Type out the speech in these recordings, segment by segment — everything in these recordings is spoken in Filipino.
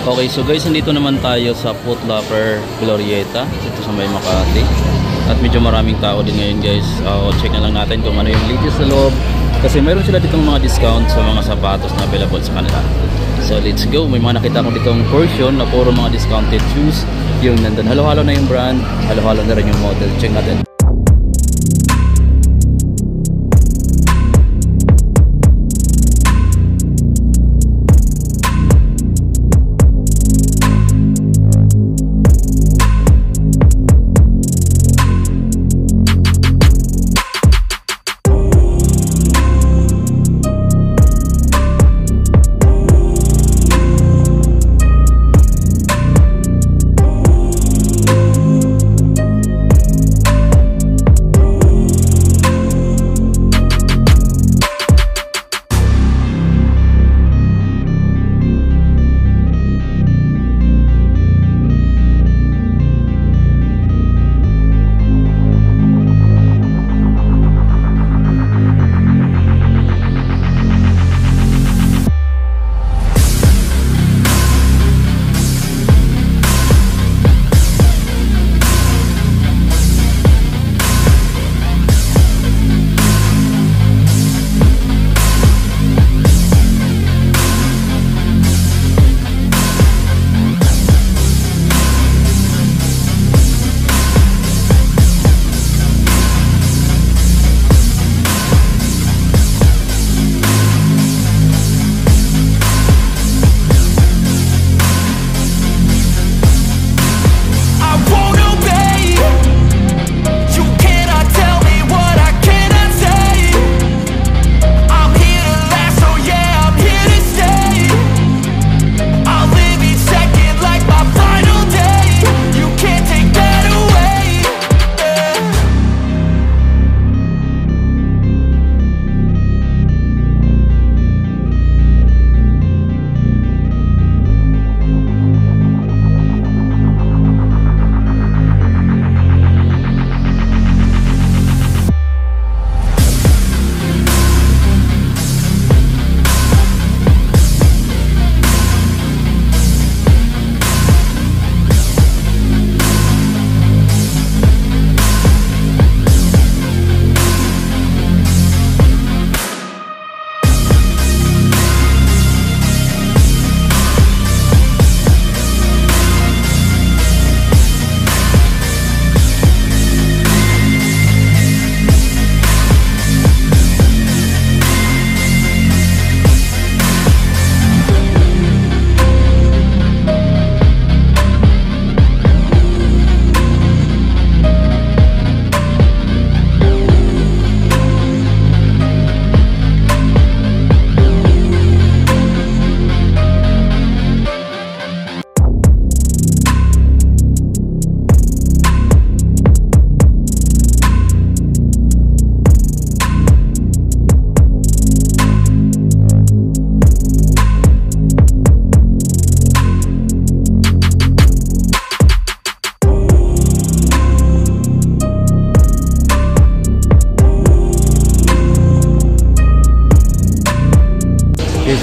Okay, so guys, nandito naman tayo sa Foot Locker Glorieta dito sa May Makati. At medyo maraming tao din ngayon guys. Check na lang natin kung ano yung latest sa loob. Kasi meron sila ditong mga discount sa mga sapatos na available sa kanila. So let's go. May mga nakita ko ditong portion na puro mga discounted shoes. Yung nandun, halo-halo na yung brand, halo-halo na rin yung model. Check natin.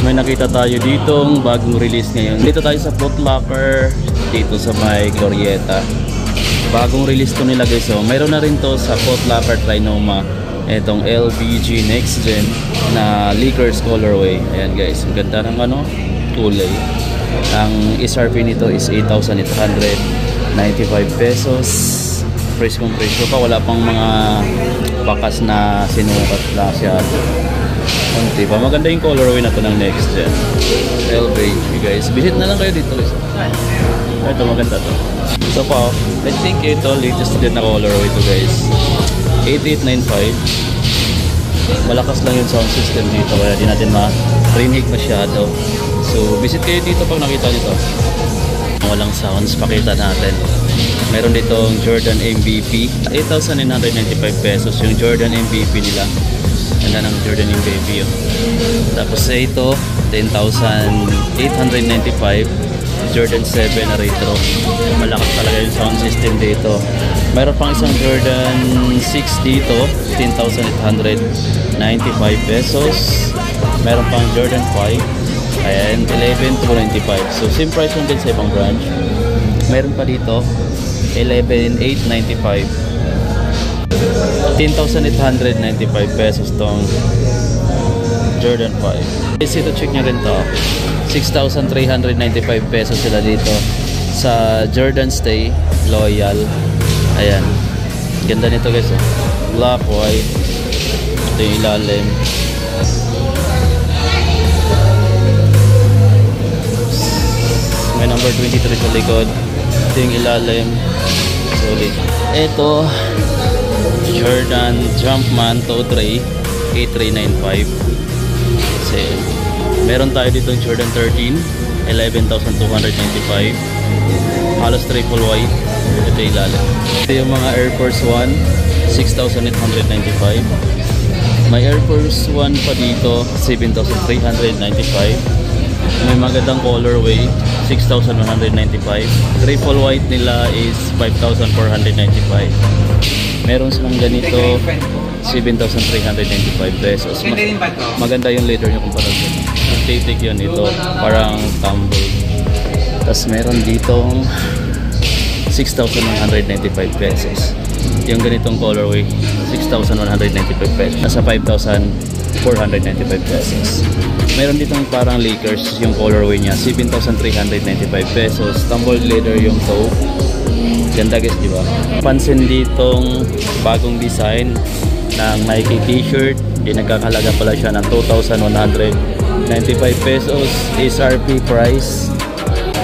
May nakita tayo ditong bagong release ngayon. Dito tayo sa Foot Locker dito sa May Glorieta. Bagong release to nila guys. So, mayroon na rin to sa Foot Locker Trinoma. Itong LBG Next Gen na Lakers colorway. Ayan guys, ang ganda ng kulay. Ang SRP nito is 8,895 pesos. Price kung presyo pa, wala pang mga bakas na sinukat lang siya. Konti pa. Maganda yung colorway na to ng Next Gen LBG guys. Visit na lang kayo dito guys. Ito maganda to. So pa, I think ito latest din na colorway to guys. 8895. Malakas lang yung sound system dito kaya di natin ma-reneg masyado. So visit kayo dito pag nakita nito. Walang sounds, pakita natin. Meron ditong Jordan MVP 8,995 pesos yung Jordan MVP nila. Ganda ng Jordan yung baby Tapos ito 10,895 Jordan 7 na retro. Malakas talaga yung sound system dito. Mayroon pang isang Jordan 6 dito 10,895 pesos. Meron pang Jordan 5 Ayan, 11,295. So same price lang din sa ibang branch. Meron pa dito 11,895. 10,895 pesos tong Jordan 5. Guys, ito check nyo rin to. 6,395 pesos sila dito sa Jordan Stay Loyal. Ayan, ganda nito guys, oh. Black, white. Ito yung ilalim. May number 23 sa likod. Ito yung ilalim. Solid. Ito Jordan Jumpman Toe 3 8395. Kasi meron tayo dito yung Jordan 13 11,295. Halos triple white. Ito yung ilalim. Ito yung mga Air Force 1 6,895. May Air Force 1 pa dito 7,395. May magandang colorway 6,195. Triple white nila is 5,495. Meron silang ganito 7,395 pesos. Maganda yung leather nyo kumpara dun. Aesthetic yun ito, parang tumble. Tapos meron ditong 6,195 pesos. Yung ganitong colorway 6,195 pesos. Nasa 5,495 pesos. Meron ditong parang Lakers, yung colorway niya 7,395 pesos. Tumbled leather yung toe. Ganda guys, di ba? Pansin ditong bagong design ng Nike t-shirt. Nagkakalaga pala siya ng 2,195 pesos SRP price.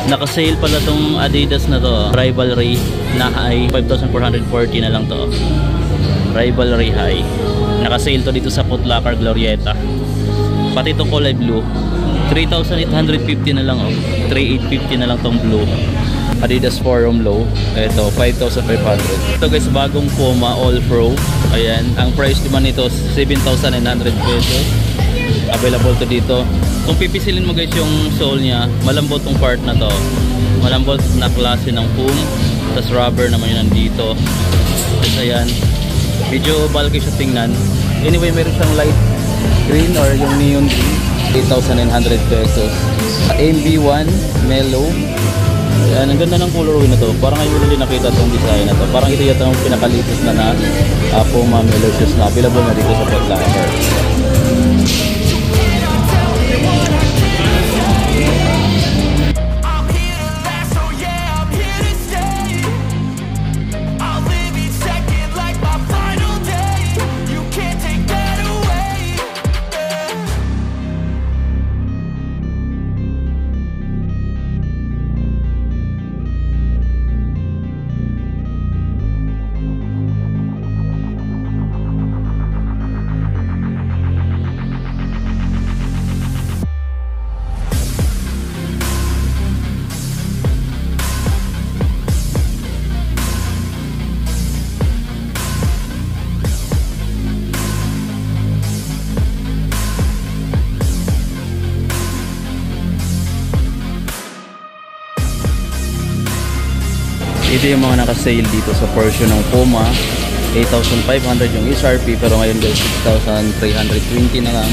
Naka-sale pala tong Adidas na to, Rivalry na high, 5,440 na lang to. Rivalry high. Naka-sale to dito sa Foot Locker Glorieta. Pati itong kulay blue 3,850 na lang, oh. 3,850 na lang tong blue. Adidas Forum Low. Ito 5,500. Ito guys, bagong Puma All Pro. Ayan, ang price naman nito 7,900 pesos. Available to dito. Kung pipisilin mo guys yung sole nya, malambot tong part na to. Malambot na klase ng foam. Tapos rubber naman yun nandito. Tapos ayan, medyo bulky siya tingnan. Anyway, meron siyang light green or yung neon green. 8,900 pesos. MB1 Mellow. Ayan, ang ganda ng colorway na to. Parang ngayon ulit nakita itong design na to. Parang ito yata yung pinakalitis na Puma Mellow shoes na available na dito sa Foot Locker. Ito yung mga naka-sale dito sa portion ng Puma. 8,500 yung SRP, pero ngayon guys 6,320 na lang.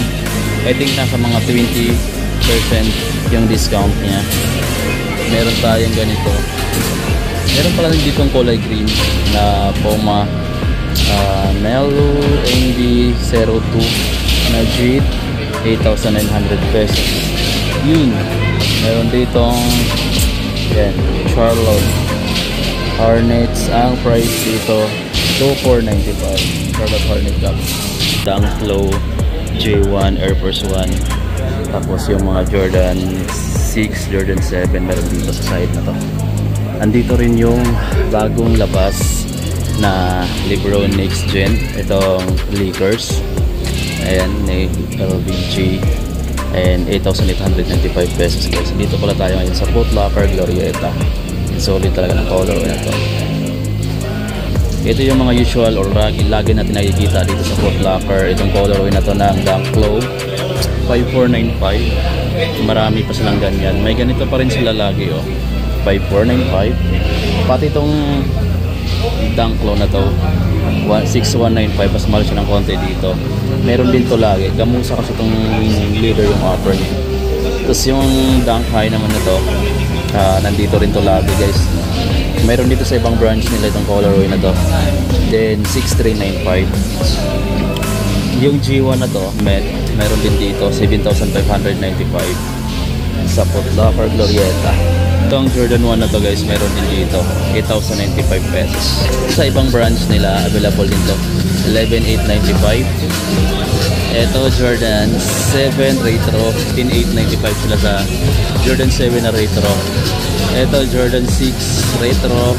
I think nasa mga 20% yung discount niya. Meron tayong ganito. Meron pala dito ang kulay green na Puma Mellow MB02 na Jeep. 8,900 pesos. Yun. Meron ditong yan, Charlotte Hornets. Ang price dito 2,495. Charlotte Hornet Cup. Dunk Low J1 Air Force 1. Tapos yung mga Jordan 6, Jordan 7 meron dito sa side na to. Andito rin yung bagong labas na LeBron Next Gen. Itong Lakers. Ayan, LVG. And 8,895 pesos guys. Dito pala tayo ngayon sa Foot Locker Glorieta. Solid talaga ng color na to. Ito yung mga usual or lagi natin nakikita dito sa Foot Locker. Itong colorway na to ng Dunk Low 5,495. Marami pa silang ganyan. May ganito pa rin sila lagi, oh. 5,495. Pati itong Dunk Low na to 6,195. Mas mahal siya ng konti dito. Meron din to lagi. Gamusa kasi itong leader yung offer. Tapos yung Dunk High naman na to, nandito rin to lagi guys. Mayroon dito sa ibang branch nila itong colorway na to. Then 6395. Yung G1 na to, meron din dito 7,595 sa Foot Locker Glorieta. Itong Jordan 1 na to guys, meron din dito 8,095 pesos. Sa ibang branch nila, available din to 11,895. Ito Jordan 7 Retro, 15,895 sila sa Jordan 7 na Retro. Ito Jordan 6 Retro,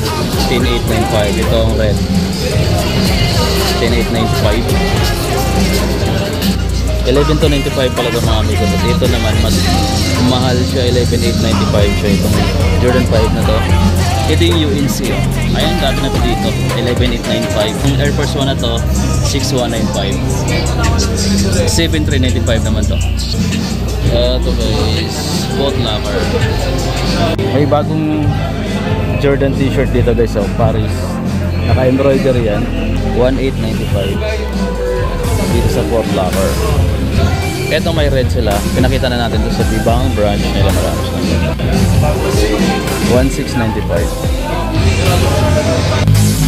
15,895. Itong red, 10,895. 11,295 pala ito mga amigo. But ito naman mas mahal siya, 11,895 siya itong Jordan 5 na to. Ito yung UNC. Ayan, dati na ito dito, 11,895. Yung Air Force 1 na to, 6,195. 7,395 naman to. Ito guys, Foot Locker. May bagong Jordan t-shirt dito guys, oh, Paris. Naka-embroidery yan, 1,895 dito sa Foot Locker. Eto may red sila. Pinakita na natin to sa ibang branch nila, marami sila. 1,695.